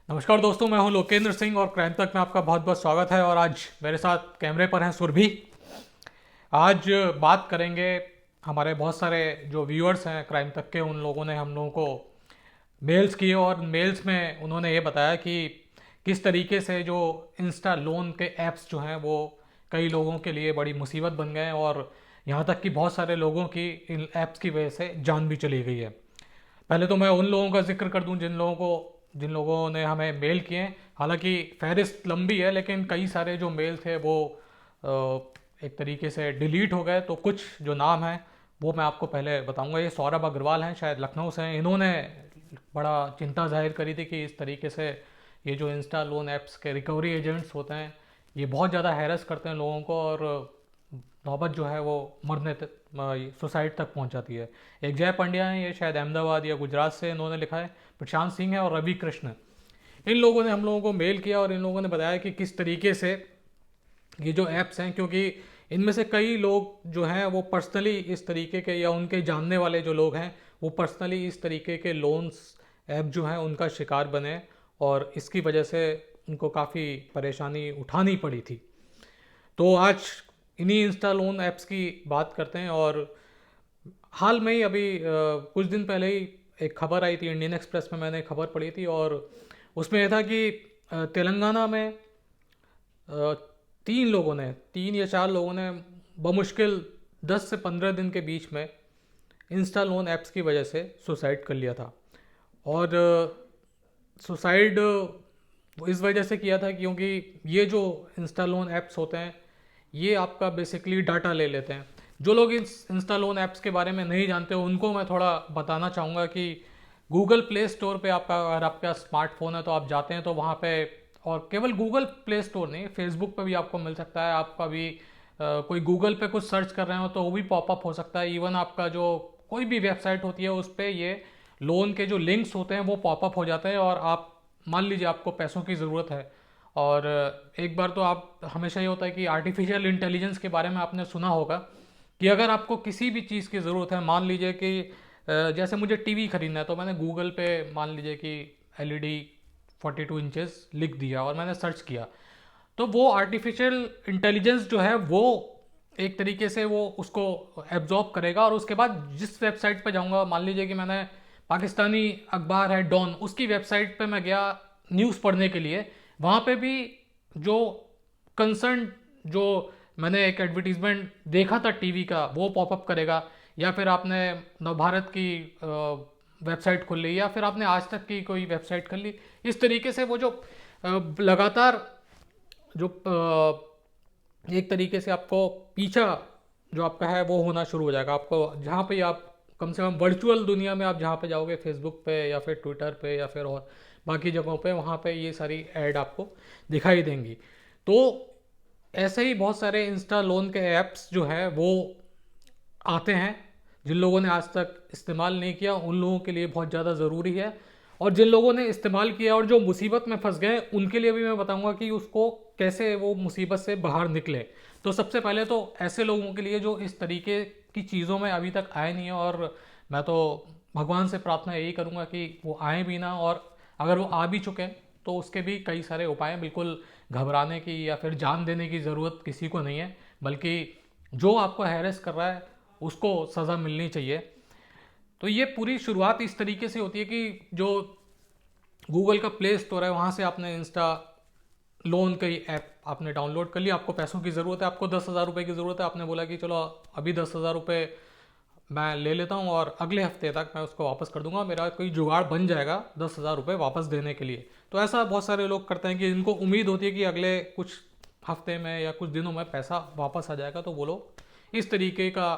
नमस्कार दोस्तों, मैं हूं लोकेंद्र सिंह और क्राइम तक में आपका बहुत बहुत स्वागत है। और आज मेरे साथ कैमरे पर हैं सुरभि। आज बात करेंगे, हमारे बहुत सारे जो व्यूअर्स हैं क्राइम तक के, उन लोगों ने हम लोगों को मेल्स किए और मेल्स में उन्होंने ये बताया कि किस तरीके से जो इंस्टा लोन के ऐप्स जो हैं वो कई लोगों के लिए बड़ी मुसीबत बन गए हैं और यहाँ तक कि बहुत सारे लोगों की इन ऐप्स की वजह से जान भी चली गई है। पहले तो मैं उन लोगों का जिक्र कर दूं जिन लोगों ने हमें मेल किए हैं। हालांकि फहरिस्त लंबी है, लेकिन कई सारे जो मेल थे वो अ, एक तरीके से डिलीट हो गए। तो कुछ जो नाम हैं वो मैं आपको पहले बताऊंगा। ये सौरभ अग्रवाल हैं, शायद लखनऊ से हैं। इन्होंने बड़ा चिंता जाहिर करी थी कि इस तरीके से ये जो इंस्टा लोन ऐप्स के रिकवरी एजेंट्स होते हैं ये बहुत ज़्यादा हैरेस करते हैं लोगों को और नौबत जो है वो मरने तक, सुसाइड तक पहुंच जाती है। एक जय पंड्या हैं, ये शायद अहमदाबाद या गुजरात से इन्होंने लिखा है। प्रशांत सिंह है और रवि कृष्ण। इन लोगों ने हम लोगों को मेल किया और इन लोगों ने बताया कि किस तरीके से ये जो ऐप्स हैं, क्योंकि इनमें से कई लोग जो हैं वो पर्सनली इस तरीके के, या उनके जानने वाले जो लोग हैं वो पर्सनली इस तरीके के लोन्स ऐप जो हैं उनका शिकार बने और इसकी वजह से उनको काफ़ी परेशानी उठानी पड़ी थी। तो आज इन्हीं इंस्टा लोन ऐप्स की बात करते हैं। और हाल में ही अभी कुछ दिन पहले ही एक खबर आई थी, इंडियन एक्सप्रेस में मैंने खबर पढ़ी थी और उसमें यह था कि तेलंगाना में अ, तीन या चार लोगों ने बमुश्किल 10 से 15 दिन के बीच में इंस्टा लोन ऐप्स की वजह से सुसाइड कर लिया था। और सुसाइड इस वजह से किया था क्योंकि ये जो इंस्टा लोन ऐप्स होते हैं ये आपका बेसिकली डाटा ले लेते हैं। जो लोग इस इंस्टा लोन ऐप्स के बारे में नहीं जानते उनको मैं थोड़ा बताना चाहूँगा कि गूगल प्ले स्टोर पे आपका, अगर आपका स्मार्टफोन है तो आप जाते हैं तो वहाँ पे, और केवल गूगल प्ले स्टोर नहीं, फेसबुक पे भी आपको मिल सकता है। आपका भी कोई गूगल पे कुछ सर्च कर रहे हो तो वो भी पॉपअप हो सकता है। इवन आपका जो कोई भी वेबसाइट होती है उस पर ये लोन के जो लिंक्स होते हैं वो पॉपअप हो जाते हैं। और आप मान लीजिए आपको पैसों की ज़रूरत है और एक बार तो आप, हमेशा ये होता है कि आर्टिफिशियल इंटेलिजेंस के बारे में आपने सुना होगा कि अगर आपको किसी भी चीज़ की ज़रूरत है, मान लीजिए कि जैसे मुझे टीवी खरीदना है तो मैंने गूगल पे मान लीजिए कि एलईडी 42 इंचेस लिख दिया और मैंने सर्च किया, तो वो आर्टिफिशियल इंटेलिजेंस जो है वो एक तरीके से वो उसको एब्जॉर्ब करेगा और उसके बाद जिस वेबसाइट पे जाऊंगा, मान लीजिए कि मैंने पाकिस्तानी अखबार है डॉन, उसकी वेबसाइट पे मैं गया न्यूज़ पढ़ने के लिए, वहाँ पे भी जो कंसर्न, जो मैंने एक एडवर्टीजमेंट देखा था टीवी का वो पॉपअप करेगा। या फिर आपने नवभारत की वेबसाइट खोल ली या फिर आपने आज तक की कोई वेबसाइट खोल ली, इस तरीके से वो जो लगातार जो एक तरीके से आपको पीछा जो आपका है वो होना शुरू हो जाएगा। आपको जहाँ पे आप कम से कम वर्चुअल दुनिया में आप जहाँ पे जाओगे, फेसबुक पे या फिर ट्विटर पे या फिर और बाकी जगहों पे, वहाँ पे ये सारी ऐड आपको दिखाई देंगी। तो ऐसे ही बहुत सारे इंस्टा लोन के ऐप्स जो है वो आते हैं। जिन लोगों ने आज तक इस्तेमाल नहीं किया उन लोगों के लिए बहुत ज़्यादा ज़रूरी है, और जिन लोगों ने इस्तेमाल किया और जो मुसीबत में फंस गए उनके लिए भी मैं बताऊंगा कि उसको कैसे वो मुसीबत से बाहर निकले। तो सबसे पहले तो ऐसे लोगों के लिए जो इस तरीके की चीज़ों में अभी तक आए नहीं है, और मैं तो भगवान से प्रार्थना यही करूँगा कि वो आए भी ना, और अगर वो आ भी चुके हैं तो उसके भी कई सारे उपाय हैं। बिल्कुल घबराने की या फिर जान देने की ज़रूरत किसी को नहीं है, बल्कि जो आपको हैरेस कर रहा है उसको सज़ा मिलनी चाहिए। तो ये पूरी शुरुआत इस तरीके से होती है कि जो गूगल का प्ले स्टोर है वहाँ से आपने इंस्टा लोन का ऐप आपने डाउनलोड कर लिया। आपको पैसों की ज़रूरत है, आपको 10,000 रुपये की ज़रूरत है। आपने बोला कि चलो अभी 10,000 रुपये मैं ले लेता हूँ और अगले हफ्ते तक मैं उसको वापस कर दूंगा, मेरा कोई जुगाड़ बन जाएगा 10,000 रुपये वापस देने के लिए। तो ऐसा बहुत सारे लोग करते हैं कि इनको उम्मीद होती है कि अगले कुछ हफ्ते में या कुछ दिनों में पैसा वापस आ जाएगा, तो वो लोग इस तरीके का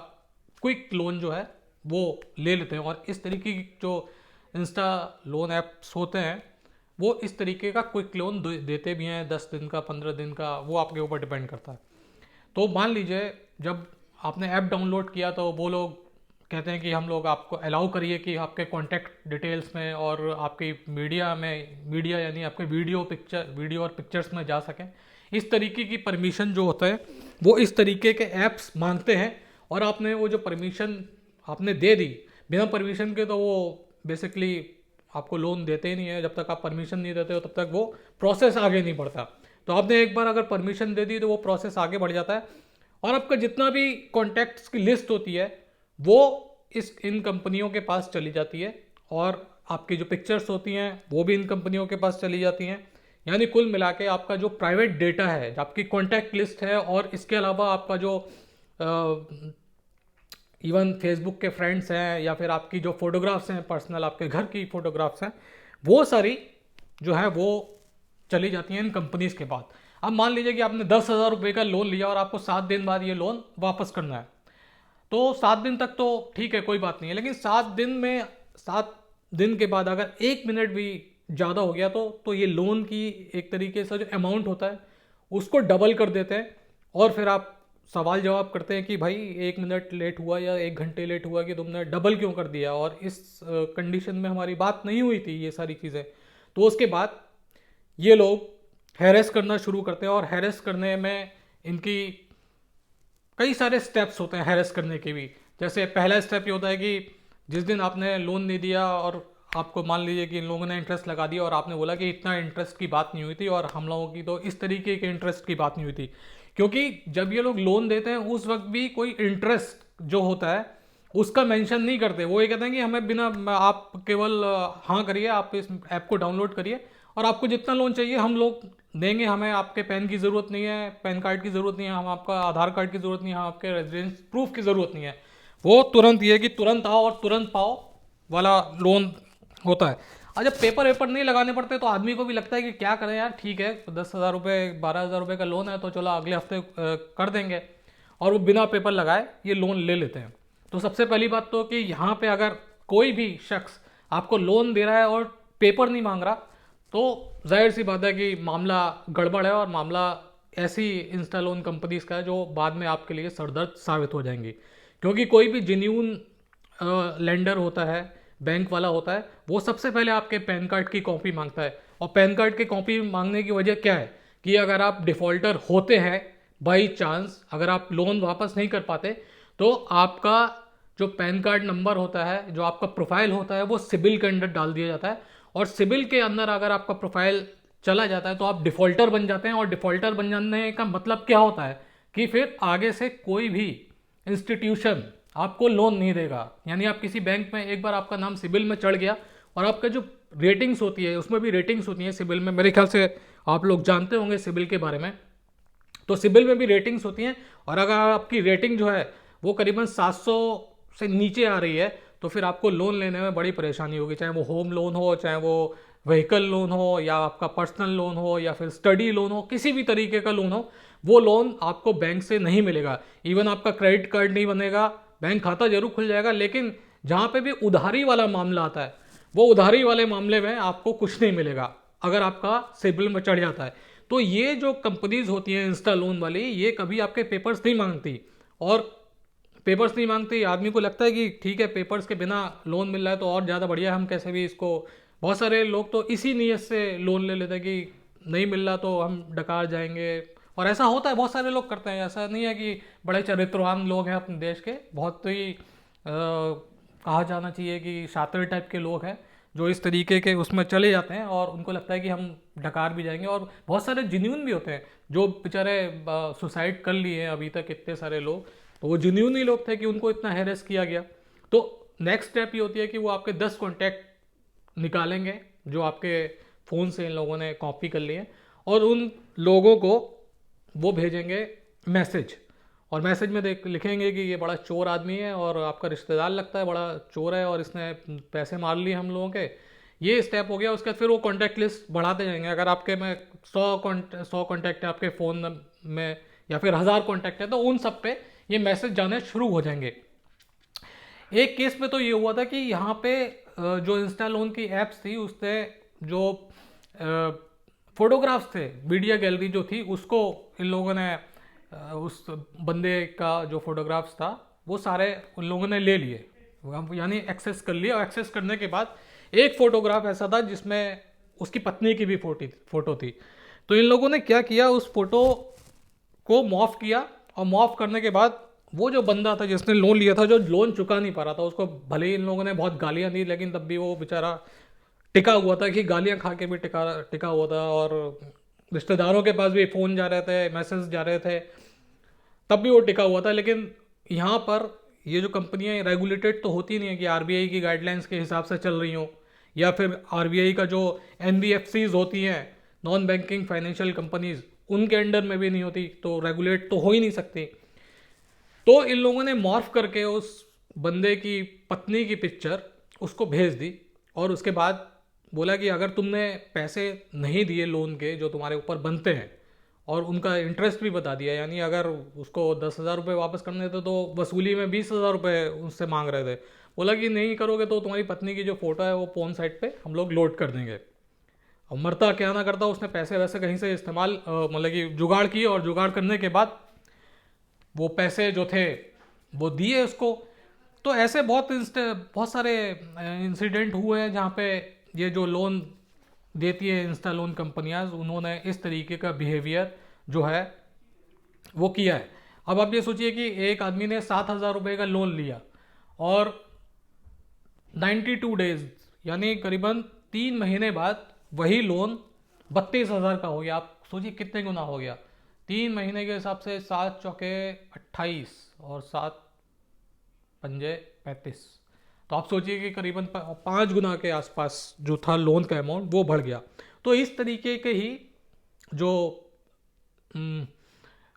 क्विक लोन जो है वो ले लेते हैं। और इस तरीके की जो इंस्टा लोन ऐप्स होते हैं वो इस तरीके का क्विक लोन देते भी हैं, 10 दिन का, 15 दिन का, वो आपके ऊपर डिपेंड करता है। तो मान लीजिए जब आपने ऐप डाउनलोड किया तो वो लोग कहते हैं कि हम लोग आपको अलाउ करिए कि आपके कॉन्टैक्ट डिटेल्स में और आपकी मीडिया यानी आपके वीडियो और पिक्चर्स में जा सकें। इस तरीके की परमिशन जो होता है वो इस तरीके के ऐप्स मांगते हैं, और आपने वो जो परमिशन आपने दे दी बिना परमिशन के, तो वो बेसिकली आपको लोन देते ही नहीं है, जब तक आप परमिशन नहीं देते हो तब तक वो प्रोसेस आगे नहीं बढ़ता। तो आपने एक बार अगर परमिशन दे दी तो वो प्रोसेस आगे बढ़ जाता है, और आपका जितना भी कॉन्टैक्ट्स की लिस्ट होती है वो इन कंपनियों के पास चली जाती है, और आपकी जो पिक्चर्स होती हैं वो भी इन कंपनियों के पास चली जाती हैं। यानी कुल मिला के आपका जो प्राइवेट डेटा है, जो आपकी कॉन्टैक्ट लिस्ट है, और इसके अलावा आपका जो इवन फेसबुक के फ्रेंड्स हैं, या फिर आपकी जो फोटोग्राफ्स हैं पर्सनल, आपके घर की फोटोग्राफ्स हैं, वो सारी जो है वो चली जाती हैं इन कंपनीज के बाद। अब मान लीजिए कि आपने 10,000 रुपये का लोन लिया और आपको 7 दिन बाद ये लोन वापस करना है, तो 7 दिन तक तो ठीक है, कोई बात नहीं है। लेकिन 7 दिन के बाद अगर 1 मिनट भी ज़्यादा हो गया तो ये लोन की एक तरीके से जो अमाउंट होता है उसको डबल कर देते हैं, और फिर आप सवाल जवाब करते हैं कि भाई 1 मिनट लेट हुआ या 1 घंटे लेट हुआ कि तुमने डबल क्यों कर दिया, और इस कंडीशन में हमारी बात नहीं हुई थी, ये सारी चीज़ें। तो उसके बाद ये लोग हैरेस करना शुरू करते हैं, और हैरेस करने में इनकी कई सारे स्टेप्स होते हैं हैरेस करने के भी। जैसे पहला स्टेप ये होता है कि जिस दिन आपने लोन नहीं दिया और आपको मान लीजिए कि इन लोगों ने इंटरेस्ट लगा दिया, और आपने बोला कि इतना इंटरेस्ट की बात नहीं हुई थी, और हम लोगों की तो इस तरीके के इंटरेस्ट की बात नहीं हुई थी। क्योंकि जब ये लोग लोन देते हैं उस वक्त भी कोई इंटरेस्ट जो होता है उसका मेंशन नहीं करते। वो ये कहते हैं कि हमें बिना, आप केवल हाँ करिए, आप इस ऐप को डाउनलोड करिए और आपको जितना लोन चाहिए हम लोग देंगे। हमें आपके पैन की ज़रूरत नहीं है, पैन कार्ड की ज़रूरत नहीं है, हम आपका आधार कार्ड की ज़रूरत नहीं है, हम आपके रेजिडेंस प्रूफ की ज़रूरत नहीं है। वो तुरंत ये कि तुरंत आओ और तुरंत पाओ वाला लोन होता है। और जब पेपर वेपर नहीं लगाने पड़ते तो आदमी को भी लगता है कि क्या करें यार, ठीक है 10,000 रुपये 12,000 रुपये का लोन है तो चलो अगले हफ्ते कर देंगे, और वो बिना पेपर लगाए ये लोन ले लेते हैं। तो सबसे पहली बात तो कि यहाँ पे अगर कोई भी शख्स आपको लोन दे रहा है और पेपर नहीं मांग रहा, तो जाहिर सी बात है कि मामला गड़बड़ है, और मामला ऐसी इंस्टा लोन कंपनीज का है जो बाद में आपके लिए सरदर्द साबित हो जाएंगी। क्योंकि कोई भी जेन्यून लेंडर होता है, बैंक वाला होता है, वो सबसे पहले आपके पैन कार्ड की कॉपी मांगता है। और पैन कार्ड की कॉपी मांगने की वजह क्या है कि अगर आप डिफ़ॉल्टर होते हैं, बाई चांस अगर आप लोन वापस नहीं कर पाते, तो आपका जो पैन कार्ड नंबर होता है, जो आपका प्रोफाइल होता है, वो सिबिल के अंदर डाल दिया जाता है। और सिबिल के अंदर अगर आपका प्रोफाइल चला जाता है तो आप डिफ़ॉल्टर बन जाते हैं। और डिफ़ॉल्टर बन जाने का मतलब क्या होता है कि फिर आगे से कोई भी इंस्टीट्यूशन आपको लोन नहीं देगा। यानी आप किसी बैंक में एक बार आपका नाम सिबिल में चढ़ गया, और आपका जो रेटिंग्स होती है उसमें भी रेटिंग्स होती हैं सिबिल में, मेरे ख्याल से आप लोग जानते होंगे सिबिल के बारे में। तो सिबिल में भी रेटिंग्स होती हैं, और अगर आपकी रेटिंग जो है वो करीबन 700 से नीचे आ रही है तो फिर आपको लोन लेने में बड़ी परेशानी होगी। चाहे वो होम लोन हो, चाहे वो व्हीकल लोन हो, या आपका पर्सनल लोन हो, या फिर स्टडी लोन हो, किसी भी तरीके का लोन हो, वो लोन आपको बैंक से नहीं मिलेगा। इवन आपका क्रेडिट कार्ड नहीं बनेगा, बैंक खाता जरूर खुल जाएगा, लेकिन जहाँ पे भी उधारी वाला मामला आता है वो उधारी वाले मामले में आपको कुछ नहीं मिलेगा अगर आपका सिबिल में चढ़ जाता है। तो ये जो कंपनीज होती हैं इंस्टा लोन वाली, ये कभी आपके पेपर्स नहीं मांगती, और पेपर्स नहीं मांगती। आदमी को लगता है कि ठीक है पेपर्स के बिना लोन मिल रहा है तो और ज़्यादा बढ़िया, हम कैसे भी इसको, बहुत सारे लोग तो इसी नीयत से लोन ले लेते हैं कि नहीं मिल रहा तो हम डकार जाएंगे। और ऐसा होता है, बहुत सारे लोग करते हैं। ऐसा नहीं है कि बड़े चरित्रवान लोग हैं अपने देश के, बहुत ही कहा जाना चाहिए कि शातिर टाइप के लोग हैं जो इस तरीके के उसमें चले जाते हैं, और उनको लगता है कि हम डकार भी जाएंगे। और बहुत सारे जिन्यून भी होते हैं जो बेचारे सुसाइड कर लिए हैं अभी तक इतने सारे लोग, तो वो जेन्युइन ही लोग थे कि उनको इतना हैरेस किया गया। तो नेक्स्ट स्टेप ये होती है कि वो आपके 10 कॉन्टैक्ट निकालेंगे जो आपके फ़ोन से इन लोगों ने कॉपी कर लिए, और उन लोगों को वो भेजेंगे मैसेज, और मैसेज में लिखेंगे कि ये बड़ा चोर आदमी है और आपका रिश्तेदार लगता है बड़ा चोर है और इसने पैसे मार लिए हम लोगों के। ये स्टेप हो गया। उसके बाद फिर वो कॉन्टैक्ट लिस्ट बढ़ाते जाएंगे। अगर आपके में 100 कॉन्टैक्ट है आपके फ़ोन में, या फिर 1000 कॉन्टैक्ट है, तो उन सब पे ये मैसेज जाने शुरू हो जाएंगे। एक केस में तो ये हुआ था कि यहाँ पे जो इंस्टा लोन की एप्स थी उससे जो फोटोग्राफ्स थे, मीडिया गैलरी जो थी, उसको इन लोगों ने उस बंदे का जो फोटोग्राफ्स था वो सारे उन लोगों ने ले लिए, यानी एक्सेस कर लिया। और एक्सेस करने के बाद एक फ़ोटोग्राफ ऐसा था जिसमें उसकी पत्नी की भी फ़ोटो थी। तो इन लोगों ने क्या किया, उस फोटो को मॉर्फ किया, और मॉर्फ करने के बाद वो जो बंदा था जिसने लोन लिया था, जो लोन चुका नहीं पा रहा था, उसको भले ही इन लोगों ने बहुत गालियाँ दी लेकिन तब भी वो बेचारा टिका हुआ था कि गालियां खा के भी टिका टिका हुआ था, और रिश्तेदारों के पास भी फ़ोन जा रहे थे, मैसेज जा रहे थे, तब भी वो टिका हुआ था। लेकिन यहाँ पर ये जो कंपनियां रेगुलेटेड तो होती नहीं है कि आरबीआई की गाइडलाइंस के हिसाब से चल रही हों, या फिर आरबीआई का जो एनबीएफसीज होती हैं, नॉन बैंकिंग फाइनेंशियल कंपनीज, उनके अंडर में भी नहीं होती, तो रेगुलेट तो हो ही नहीं सकती। तो इन लोगों ने मॉर्फ करके उस बंदे की पत्नी की पिक्चर उसको भेज दी, और उसके बाद बोला कि अगर तुमने पैसे नहीं दिए लोन के जो तुम्हारे ऊपर बनते हैं, और उनका इंटरेस्ट भी बता दिया, यानी अगर उसको 10,000 रुपये वापस करने थे तो वसूली में 20,000 रुपये उससे मांग रहे थे। बोला कि नहीं करोगे तो तुम्हारी पत्नी की जो फोटो है वो पोर्न साइट पे हम लोग लोड कर देंगे। अब मरता क्या ना करता, उसने पैसे वैसे कहीं से इस्तेमाल मतलब कि जुगाड़ किए, और जुगाड़ करने के बाद वो पैसे जो थे वो दिए उसको। तो ऐसे बहुत सारे इंसिडेंट हुए हैं जहाँ पे ये जो लोन देती है इंस्टा लोन कंपनियां, उन्होंने इस तरीके का बिहेवियर जो है वो किया है। अब आप ये सोचिए कि एक आदमी ने 7,000 रुपये का लोन लिया, और 92 डेज यानी करीबन 3 महीने बाद वही लोन 32,000 का हो गया। आप सोचिए कितने गुना हो गया। 3 महीने के हिसाब से 7 चौके 28 और 7 पंजे 35, तो आप सोचिए कि करीबन 5 गुना के आसपास जो था लोन का अमाउंट वो बढ़ गया। तो इस तरीके के ही जो हम्म,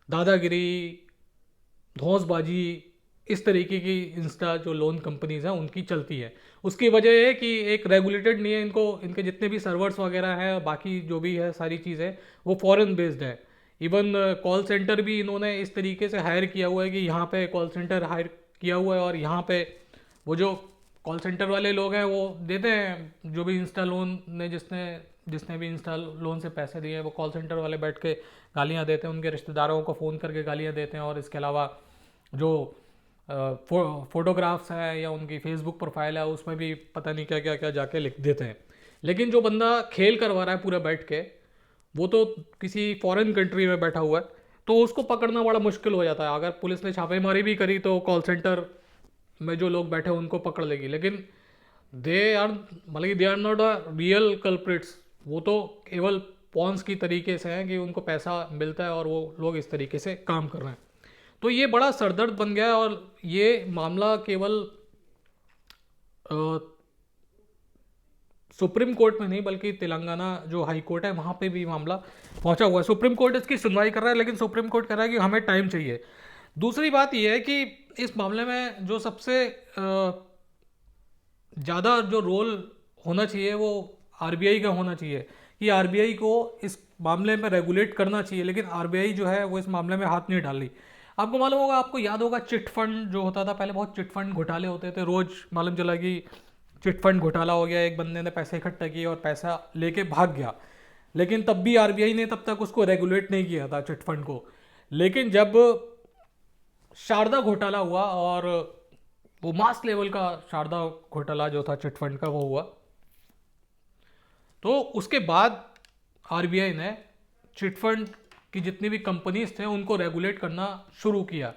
दादागिरी, धौंसबाजी, इस तरीके की इंस्टा जो लोन कंपनीज हैं उनकी चलती है। उसकी वजह है कि एक रेगुलेटेड नहीं है, इनको इनके जितने भी सर्वर्स वगैरह हैं, बाकी जो भी है सारी चीज़ें वो फॉरेन बेस्ड है। इवन कॉल सेंटर भी इन्होंने इस तरीके से हायर किया हुआ है कि यहाँ पे कॉल सेंटर हायर किया हुआ है, और यहाँ पे वो जो कॉल सेंटर वाले लोग हैं वो देते हैं, जो भी इंस्टा लोन ने जिसने जिसने भी इंस्टा लोन से पैसे दिए हैं, वो कॉल सेंटर वाले बैठ के गालियाँ देते हैं, उनके रिश्तेदारों को फ़ोन करके गालियाँ देते हैं। और इसके अलावा जो फोटोग्राफ्स हैं या उनकी फेसबुक प्रोफाइल है उसमें भी पता नहीं क्या क्या क्या जाके लिख देते हैं। लेकिन जो बंदा खेल करवा रहा है पूरा बैठ के, वो तो किसी फॉरेन कंट्री में बैठा हुआ है, तो उसको पकड़ना बड़ा मुश्किल हो जाता है। अगर पुलिस ने छापेमारी भी करी तो कॉल सेंटर में जो लोग बैठे हैं उनको पकड़ लेगी, लेकिन they are not a real culprits. वो तो केवल पॉन्स की तरीके से हैं कि उनको पैसा मिलता है और वो लोग इस तरीके से काम कर रहे हैं। तो ये बड़ा सरदर्द बन गया है, और ये मामला केवल सुप्रीम कोर्ट में नहीं बल्कि तेलंगाना जो हाई कोर्ट है वहाँ पे भी मामला पहुंचा हुआ है। सुप्रीम कोर्ट इसकी सुनवाई कर रहा है, लेकिन सुप्रीम कोर्ट कह रहा है कि हमें टाइम चाहिए। दूसरी बात यह है कि इस मामले में जो सबसे ज़्यादा जो रोल होना चाहिए वो आरबीआई का होना चाहिए, कि आरबीआई को इस मामले में रेगुलेट करना चाहिए, लेकिन आरबीआई जो है वो इस मामले में हाथ नहीं डाल रही। आपको मालूम होगा, आपको याद होगा चिट फंड जो होता था पहले, बहुत चिट फंड घोटाले होते थे, रोज मालूम चला कि चिट फंड घोटाला हो गया, एक बंदे ने पैसे इकट्ठा किए और पैसा लेके भाग गया। लेकिन तब भी आरबीआई ने तब तक उसको रेगुलेट नहीं किया था चिट फंड को। लेकिन जब शारदा घोटाला हुआ, और वो मास लेवल का शारदा घोटाला जो था चिट फंड का वो हुआ, तो उसके बाद आरबीआई ने चिट फंड की जितनी भी कंपनीज थे उनको रेगुलेट करना शुरू किया।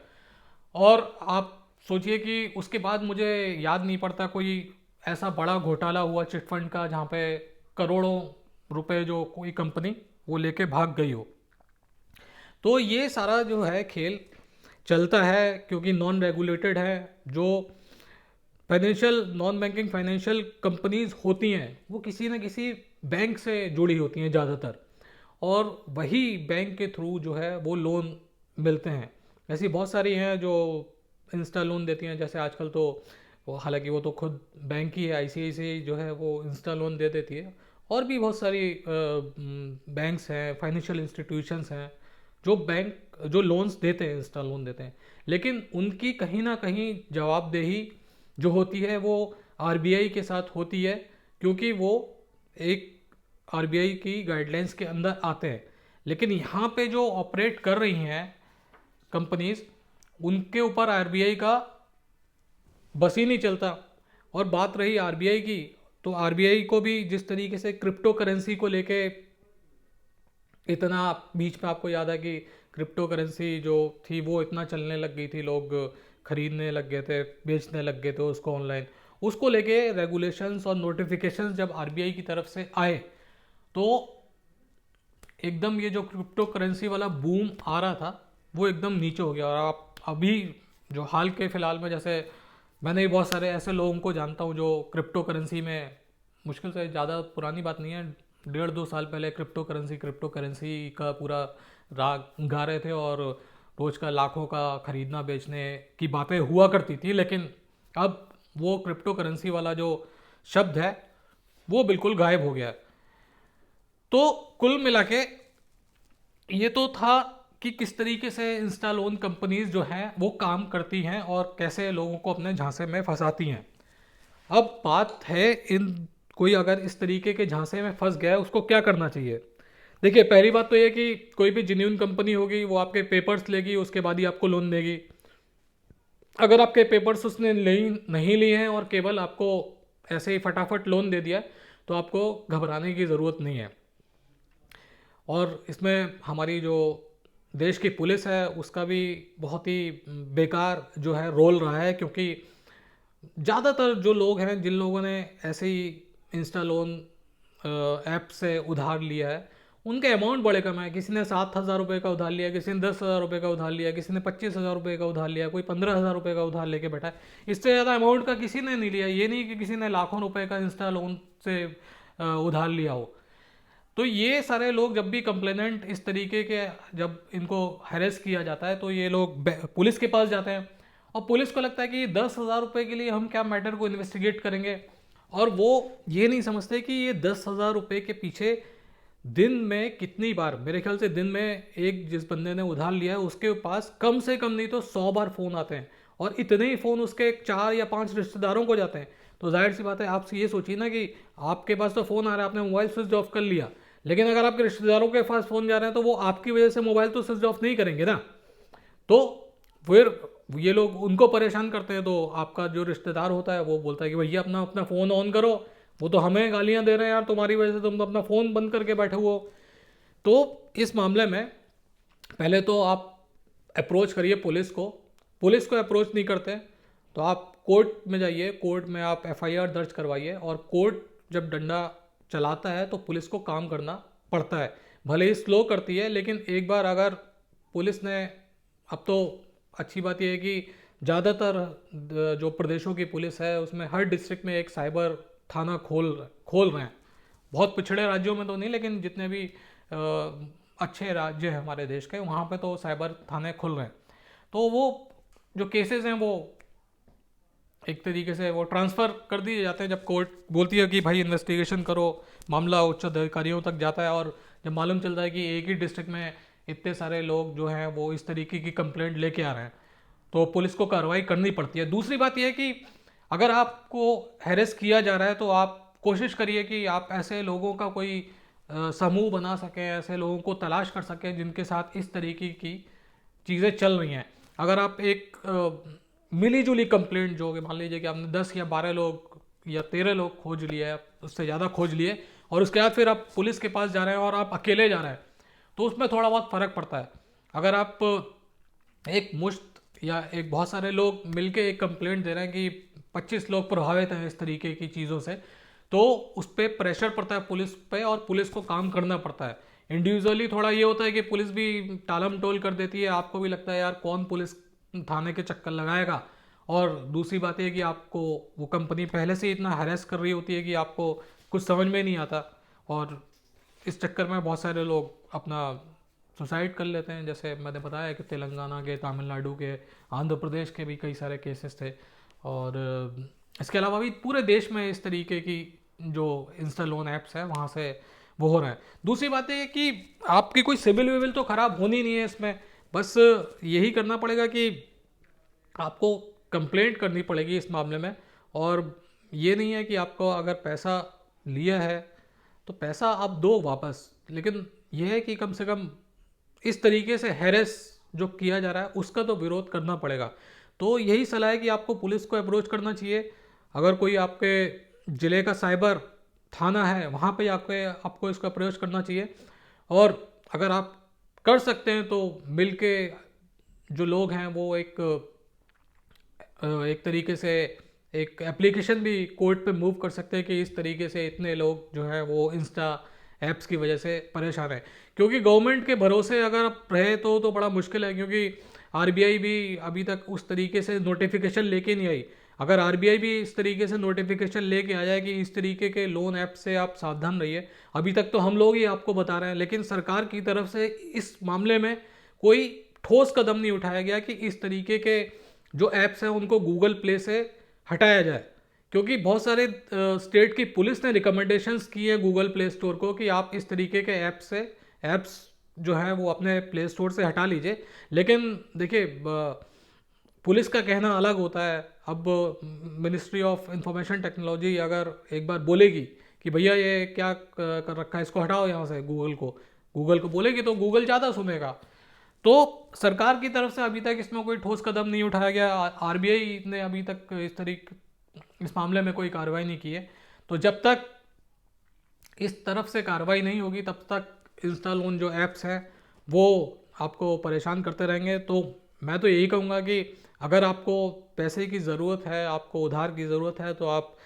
और आप सोचिए कि उसके बाद मुझे याद नहीं पड़ता कोई ऐसा बड़ा घोटाला हुआ चिट फंड का जहाँ पे करोड़ों रुपए जो कोई कंपनी वो लेके भाग गई हो। तो ये सारा जो है खेल चलता है क्योंकि नॉन रेगुलेटेड है। जो financial non banking financial companies होती हैं वो किसी न किसी बैंक से जुड़ी होती हैं ज़्यादातर, और वही बैंक के थ्रू जो है वो लोन मिलते हैं। ऐसी बहुत सारी हैं जो इंस्टा लोन देती हैं, जैसे आजकल तो वो, हालांकि वो तो खुद बैंक ही है, आईसीआईसीआई जो है वो इंस्टा लोन दे देती है। और भी बहुत सारी बैंक्स हैं, फाइनेंशियल इंस्टीट्यूशंस हैं जो लोन्स देते हैं, इंस्टा लोन देते हैं। लेकिन उनकी कहीं ना कहीं जवाबदेही जो होती है वो आरबीआई के साथ होती है, क्योंकि वो एक आरबीआई की गाइडलाइंस के अंदर आते हैं। लेकिन यहाँ पे जो ऑपरेट कर रही हैं कंपनीज, उनके ऊपर आरबीआई का बस ही नहीं चलता। और बात रही आरबीआई की, तो आरबीआई को भी जिस तरीके से क्रिप्टो करेंसी को लेके इतना, बीच में आपको याद है कि क्रिप्टो करेंसी जो थी वो इतना चलने लग गई थी, लोग खरीदने लग गए थे, बेचने लग गए थे उसको ऑनलाइन, उसको लेके रेगुलेशंस और नोटिफिकेशंस जब आरबीआई की तरफ से आए तो एकदम ये जो क्रिप्टो करेंसी वाला बूम आ रहा था वो एकदम नीचे हो गया। और आप अभी जो हाल के फिलहाल में, जैसे मैंने ही बहुत सारे ऐसे लोगों को जानता हूँ जो क्रिप्टो करेंसी में, मुश्किल से ज़्यादा पुरानी बात नहीं है, 1.5-2 साल पहले क्रिप्टो करेंसी का पूरा राग गा रहे थे और रोज का लाखों का खरीदना बेचने की बातें हुआ करती थी। लेकिन अब वो क्रिप्टो करेंसी वाला जो शब्द है वो बिल्कुल गायब हो गया है। तो कुल मिला के ये तो था कि किस तरीके से इंस्टा लोन कंपनीज जो हैं वो काम करती हैं और कैसे लोगों को अपने झांसे में फंसाती हैं। अब बात है इन कोई अगर इस तरीके के झांसे में फंस गया है उसको क्या करना चाहिए। देखिए, पहली बात तो ये कि कोई भी जेन्युइन कंपनी होगी वो आपके पेपर्स लेगी, उसके बाद ही आपको लोन देगी। अगर आपके पेपर्स उसने नहीं लिए हैं और केवल आपको ऐसे ही फटाफट लोन दे दिया तो आपको घबराने की ज़रूरत नहीं है। और इसमें हमारी जो देश की पुलिस है उसका भी बहुत ही बेकार जो है रोल रहा है, क्योंकि ज़्यादातर जो लोग हैं जिन लोगों ने ऐसे ही इंस्टा लोन ऐप से उधार लिया है उनके अमाउंट बड़े कम है। किसी ने 7,000 रुपये का उधार लिया, किसी ने 10,000 रुपये का उधार लिया, किसी ने 25,000 रुपये का उधार लिया, कोई 15,000 रुपये का उधार लेके बैठा है। इससे ज़्यादा अमाउंट का किसी ने नहीं लिया। ये नहीं कि किसी ने लाखों रुपए का इंस्टा लोन से उधार लिया हो। तो ये सारे लोग जब भी कंप्लेनेंट इस तरीके के, जब इनको हैरेस किया जाता है तो ये लोग पुलिस के पास जाते हैं और पुलिस को लगता है कि 10,000 रुपये के लिए हम क्या मैटर को इन्वेस्टिगेट करेंगे। और वो ये नहीं समझते कि ये 10,000 रुपये के पीछे दिन में कितनी बार, मेरे ख्याल से दिन में एक जिस बंदे ने उधार लिया है उसके पास कम से कम नहीं तो 100 बार फ़ोन आते हैं और इतने ही फ़ोन उसके 4 या 5 रिश्तेदारों को जाते हैं। तो जाहिर सी बात है, आपसे ये सोचिए ना कि आपके पास तो फ़ोन आ रहा है, आपने मोबाइल स्विच ऑफ कर लिया, लेकिन अगर आपके रिश्तेदारों के पास फ़ोन जा रहे हैं तो वो आपकी वजह से मोबाइल तो स्विच ऑफ नहीं करेंगे ना। तो फिर ये लोग उनको परेशान करते हैं। तो आपका जो रिश्तेदार होता है वो बोलता है कि भैया अपना अपना फ़ोन ऑन करो, वो तो हमें गालियां दे रहे हैं यार, तुम्हारी वजह से तुम तो अपना फ़ोन बंद करके बैठे हुए हो। तो इस मामले में पहले तो आप अप्रोच करिए पुलिस को। पुलिस को अप्रोच नहीं करते तो आप कोर्ट में जाइए, कोर्ट में आप एफआईआर दर्ज करवाइए। और कोर्ट जब डंडा चलाता है तो पुलिस को काम करना पड़ता है, भले ही स्लो करती है, लेकिन एक बार अगर पुलिस ने, अब तो अच्छी बात यह है कि ज़्यादातर जो प्रदेशों की पुलिस है उसमें हर डिस्ट्रिक्ट में एक साइबर थाना खोल रहे हैं। बहुत पिछड़े राज्यों में तो नहीं, लेकिन जितने भी अच्छे राज्य हैं हमारे देश के वहाँ पे तो साइबर थाने खुल रहे हैं। तो वो जो केसेस हैं वो एक तरीके से वो ट्रांसफ़र कर दिए जाते हैं। जब कोर्ट बोलती है कि भाई इन्वेस्टिगेशन करो, मामला उच्च अधिकारियों तक जाता है और जब मालूम चलता है कि एक ही डिस्ट्रिक्ट में इतने सारे लोग जो हैं वो इस तरीके की कंप्लेंट लेके आ रहे हैं तो पुलिस को कार्रवाई करनी पड़ती है। दूसरी बात यह है कि अगर आपको हैरेस किया जा रहा है तो आप कोशिश करिए कि आप ऐसे लोगों का कोई समूह बना सकें, ऐसे लोगों को तलाश कर सकें जिनके साथ इस तरीके की चीज़ें चल रही हैं। अगर आप एक मिली जुली कंप्लेंट, जो कि मान लीजिए कि आपने 10 या 12 लोग या 13 लोग खोज लिए, उससे ज़्यादा खोज लिए, और उसके बाद फिर आप पुलिस के पास जा रहे हैं और आप अकेले जा रहे हैं, तो उसमें थोड़ा बहुत फ़र्क पड़ता है। अगर आप एक मुश्त या एक बहुत सारे लोग मिलके एक कंप्लेंट दे रहे हैं कि 25 लोग प्रभावित हैं इस तरीके की चीज़ों से, तो उस पर प्रेशर पड़ता है पुलिस पे और पुलिस को काम करना पड़ता है। इंडिविजुअली थोड़ा ये होता है कि पुलिस भी टालम टोल कर देती है, आपको भी लगता है यार कौन पुलिस थाने के चक्कर लगाएगा। और दूसरी बात यह कि आपको वो कंपनी पहले से इतना हैरेस कर रही होती है कि आपको कुछ समझ में नहीं आता, और इस चक्कर में बहुत सारे लोग अपना सुसाइड कर लेते हैं। जैसे मैंने बताया कि तेलंगाना के, तमिलनाडु के, आंध्र प्रदेश के भी कई सारे केसेस थे। और इसके अलावा भी पूरे देश में इस तरीके की जो इंस्टा लोन ऐप्स है वहाँ से वो हो रहा है। दूसरी बात है कि आपकी कोई सिविल विविल तो ख़राब होनी नहीं है इसमें, बस यही करना पड़ेगा कि आपको कंप्लेंट करनी पड़ेगी इस मामले में। और ये नहीं है कि आपको अगर पैसा लिया है तो पैसा आप दो वापस, लेकिन यह है कि कम से कम इस तरीके से हैरेस जो किया जा रहा है उसका तो विरोध करना पड़ेगा। तो यही सलाह है कि आपको पुलिस को अप्रोच करना चाहिए। अगर कोई आपके ज़िले का साइबर थाना है वहाँ पे आपको इसको अप्रोच करना चाहिए। और अगर आप कर सकते हैं तो मिलके जो लोग हैं वो एक तरीके से एक एप्लीकेशन भी कोर्ट पे मूव कर सकते हैं कि इस तरीके से इतने लोग जो है वो इंस्टा ऐप्स की वजह से परेशान है। क्योंकि गवर्नमेंट के भरोसे अगर आप रहे तो बड़ा मुश्किल है, क्योंकि आरबीआई भी अभी तक उस तरीके से नोटिफिकेशन लेके नहीं आई। अगर आरबीआई भी इस तरीके से नोटिफिकेशन लेके आ जाए कि इस तरीके के लोन ऐप से आप सावधान रहिए, अभी तक तो हम लोग ही आपको बता रहे हैं, लेकिन सरकार की तरफ से इस मामले में कोई ठोस कदम नहीं उठाया गया कि इस तरीके के जो ऐप्स हैं उनको गूगल प्ले से हटाया जाए। क्योंकि बहुत सारे स्टेट की पुलिस ने रिकमेंडेशंस की है गूगल प्ले स्टोर को कि आप इस तरीके के ऐप्स जो है वो अपने प्ले स्टोर से हटा लीजिए। लेकिन देखिए, पुलिस का कहना अलग होता है। अब मिनिस्ट्री ऑफ इंफॉर्मेशन टेक्नोलॉजी अगर एक बार बोलेगी कि भैया ये क्या कर रखा है, इसको हटाओ यहाँ से, गूगल को बोलेगी तो गूगल ज़्यादा सुनेगा। तो सरकार की तरफ से अभी तक इसमें कोई ठोस कदम नहीं उठाया गया। आरबीआई ने अभी तक इस मामले में कोई कार्रवाई नहीं की है। तो जब तक इस तरफ से कार्रवाई नहीं होगी तब तक इंस्टा लोन जो ऐप्स हैं वो आपको परेशान करते रहेंगे। तो मैं तो यही कहूँगा कि अगर आपको पैसे की ज़रूरत है, आपको उधार की ज़रूरत है, तो आप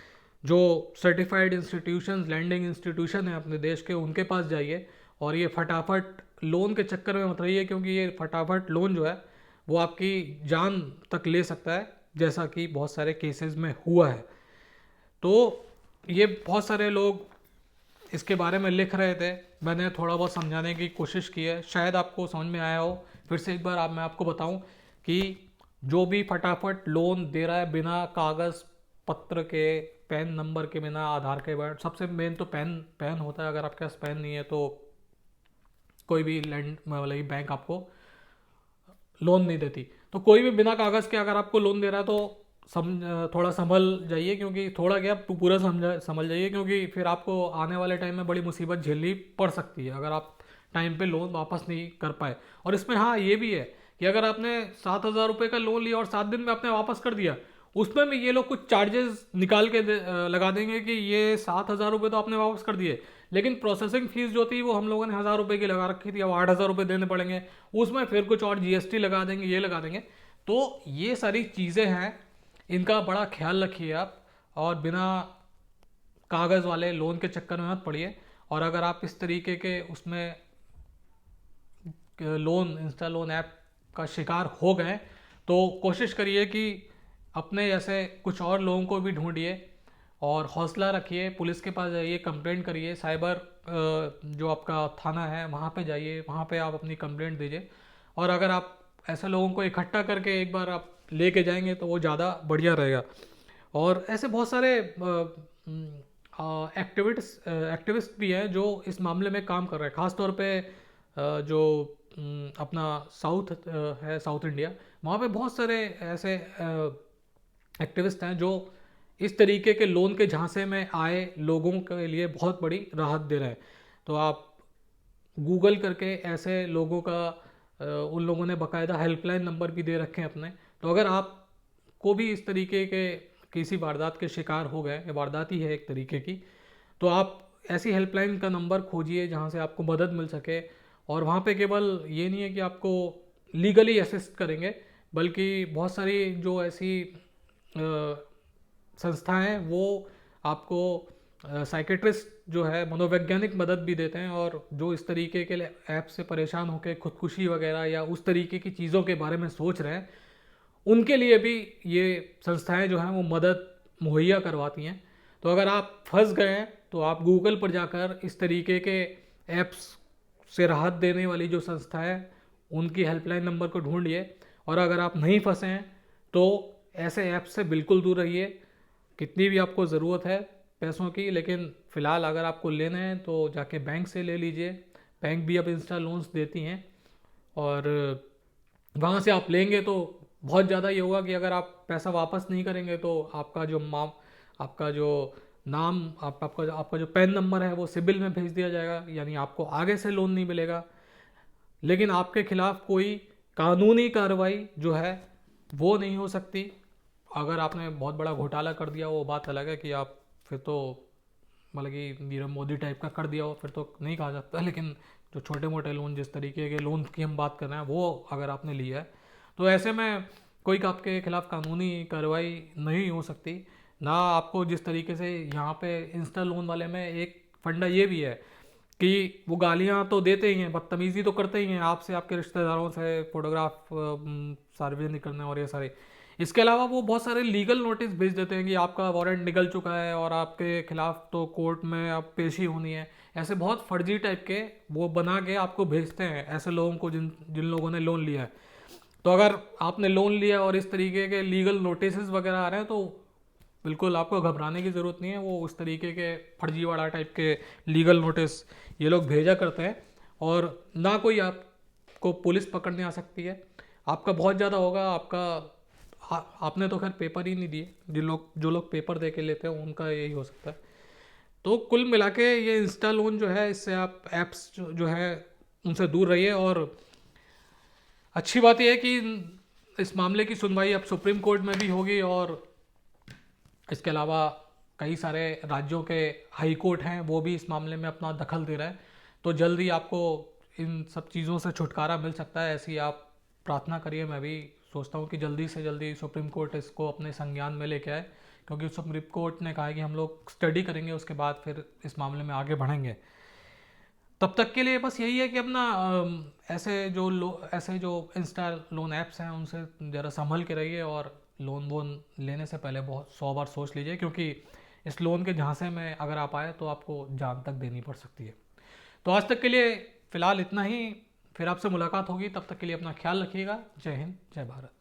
जो सर्टिफाइड इंस्टीट्यूशंस, लैंडिंग इंस्टीट्यूशन है अपने देश के, उनके पास जाइए। और ये फटाफट लोन के चक्कर में मत रहिए, क्योंकि ये फटाफट लोन जो है वो आपकी जान तक ले सकता है, जैसा कि बहुत सारे केसेस में हुआ है। तो ये बहुत सारे लोग इसके बारे में लिख रहे थे, मैंने थोड़ा बहुत समझाने की कोशिश की है, शायद आपको समझ में आया हो। फिर से एक बार मैं आपको बताऊं कि जो भी फटाफट लोन दे रहा है बिना कागज़ पत्र के, पैन नंबर के बिना, आधार के बाद, सबसे मेन तो पैन होता है। अगर आपके पास पैन नहीं है तो कोई भी लैंड मतलब बैंक आपको लोन नहीं देती। तो कोई भी बिना कागज़ के अगर आपको लोन दे रहा है तो थोड़ा संभल जाइए, क्योंकि थोड़ा क्या पूरा समझ जाइए, क्योंकि फिर आपको आने वाले टाइम में बड़ी मुसीबत झेलनी पड़ सकती है अगर आप टाइम पे लोन वापस नहीं कर पाए। और इसमें हाँ ये भी है कि अगर आपने 7,000 रुपये का लोन लिया और 7 दिन में आपने वापस कर दिया, उसमें भी ये लोग कुछ चार्जेस निकाल के लगा देंगे कि ये 7,000 रुपये तो आपने वापस कर दिए, लेकिन प्रोसेसिंग फीस जो थी वो हम लोगों ने 1,000 रुपये की लगा रखी थी, अब 8,000 रुपये देने पड़ेंगे, उसमें फिर कुछ और जीएसटी लगा देंगे, ये लगा देंगे। तो ये सारी चीज़ें हैं, इनका बड़ा ख्याल रखिए आप, और बिना कागज़ वाले लोन के चक्कर में मत पड़िए। और अगर आप इस तरीके के उसमें लोन, इंस्टा लोन ऐप का शिकार हो गए तो कोशिश करिए कि अपने जैसे कुछ और लोगों को भी ढूंढिए और हौसला रखिए, पुलिस के पास जाइए, कंप्लेंट करिए, साइबर जो आपका थाना है वहाँ पे जाइए, वहाँ पे आप अपनी कंप्लेंट दीजिए। और अगर आप ऐसे लोगों को इकट्ठा करके एक बार आप लेके जाएंगे तो वो ज़्यादा बढ़िया रहेगा। और ऐसे बहुत सारे एक्टिविस्ट भी हैं जो इस मामले में काम कर रहे हैं, ख़ासतौर पे जो अपना साउथ है, साउथ इंडिया, वहाँ पे बहुत सारे ऐसे एक्टिविस्ट हैं जो इस तरीके के लोन के झांसे में आए लोगों के लिए बहुत बड़ी राहत दे रहे हैं। तो आप गूगल करके ऐसे लोगों का उन लोगों ने बाकायदा हेल्पलाइन नंबर भी दे रखे हैं अपने। तो अगर आप को भी इस तरीके के किसी वारदात के शिकार हो गए, वारदात ही है एक तरीके की, तो आप ऐसी हेल्पलाइन का नंबर खोजिए जहाँ से आपको मदद मिल सके। और वहाँ पे केवल ये नहीं है कि आपको लीगली असिस्ट करेंगे, बल्कि बहुत सारी जो ऐसी संस्थाएं हैं वो आपको साइकेट्रिस्ट जो है मनोवैज्ञानिक मदद भी देते हैं। और जो इस तरीके के ऐप से परेशान होकर खुदकुशी वगैरह या उस तरीके की चीज़ों के बारे में सोच रहे हैं, उनके लिए भी ये संस्थाएं जो हैं वो मदद मुहैया करवाती हैं। तो अगर आप फंस गए हैं तो आप गूगल पर जाकर इस तरीके के ऐप्स से राहत देने वाली जो संस्थाएं हैं उनकी हेल्पलाइन नंबर को ढूंढिए। और अगर आप नहीं फंसे हैं तो ऐसे ऐप्स से बिल्कुल दूर रहिए, कितनी भी आपको ज़रूरत है पैसों की, लेकिन फ़िलहाल अगर आपको लेने हैं तो जाके बैंक से ले लीजिए। बैंक भी अब इंस्टा लोन्स देती हैं और वहाँ से आप लेंगे तो बहुत ज़्यादा ये होगा कि अगर आप पैसा वापस नहीं करेंगे तो आपका जो नाम, आपका जो पैन नंबर है वो सिबिल में भेज दिया जाएगा, यानी आपको आगे से लोन नहीं मिलेगा। लेकिन आपके खिलाफ कोई कानूनी कार्रवाई जो है वो नहीं हो सकती। अगर आपने बहुत बड़ा घोटाला कर दिया वो बात अलग है कि आप फिर तो मतलब कि नीरव मोदी टाइप का कर दिया हो, फिर तो नहीं कहा जाता। लेकिन जो छोटे मोटे लोन, जिस तरीके के लोन की हम बात कर रहे हैं, वो अगर आपने लिया है तो ऐसे में कोई आपके खिलाफ कानूनी कार्रवाई नहीं हो सकती। ना आपको जिस तरीके से यहाँ पे इंस्टा लोन वाले में एक फंडा ये भी है कि वो गालियाँ तो देते ही हैं, बदतमीज़ी तो करते ही हैं आपसे, आपके रिश्तेदारों से, फोटोग्राफ सार्वजनिक करने और ये सारे। इसके अलावा वो बहुत सारे लीगल नोटिस भेज देते हैं कि आपका वारंट निकल चुका है और आपके खिलाफ तो कोर्ट में अब पेशी होनी है। ऐसे बहुत फर्जी टाइप के वो बना के आपको भेजते हैं ऐसे लोगों को जिन जिन लोगों ने लोन लिया है। तो अगर आपने लोन लिया और इस तरीके के लीगल नोटिस वगैरह आ रहे हैं तो बिल्कुल आपको घबराने की ज़रूरत नहीं है। वो उस तरीके के फर्जीवाड़ा टाइप के लीगल नोटिस ये लोग भेजा करते हैं और ना कोई आपको पुलिस पकड़ने आ सकती है। आपका बहुत ज़्यादा होगा, आपने तो खैर पेपर ही नहीं दिए, जो लोग पेपर दे के लेते हैं उनका यही हो सकता है। तो कुल मिला के ये इंस्टा लोन जो है, इससे आप ऐप्स जो है उनसे दूर रहिए। और अच्छी बात यह है कि इस मामले की सुनवाई अब सुप्रीम कोर्ट में भी होगी और इसके अलावा कई सारे राज्यों के हाई कोर्ट हैं, वो भी इस मामले में अपना दखल दे रहे हैं। तो जल्द ही आपको इन सब चीज़ों से छुटकारा मिल सकता है, ऐसी आप प्रार्थना करिए। मैं भी सोचता हूँ कि जल्दी से जल्दी सुप्रीम कोर्ट इसको अपने संज्ञान में लेके आए, क्योंकि सुप्रीम कोर्ट ने कहा है कि हम लोग स्टडी करेंगे, उसके बाद फिर इस मामले में आगे बढ़ेंगे। तब तक के लिए बस यही है कि अपना ऐसे जो इंस्टा लोन ऐप्स हैं उनसे ज़रा संभल के रहिए और लोन वोन लेने से पहले बहुत 100 बार सोच लीजिए, क्योंकि इस लोन के झांसे में अगर आप आए तो आपको जान तक देनी पड़ सकती है। तो आज तक के लिए फ़िलहाल इतना ही, फिर आपसे मुलाकात होगी, तब तक के लिए अपना ख्याल रखिएगा। जय हिंद, जय भारत।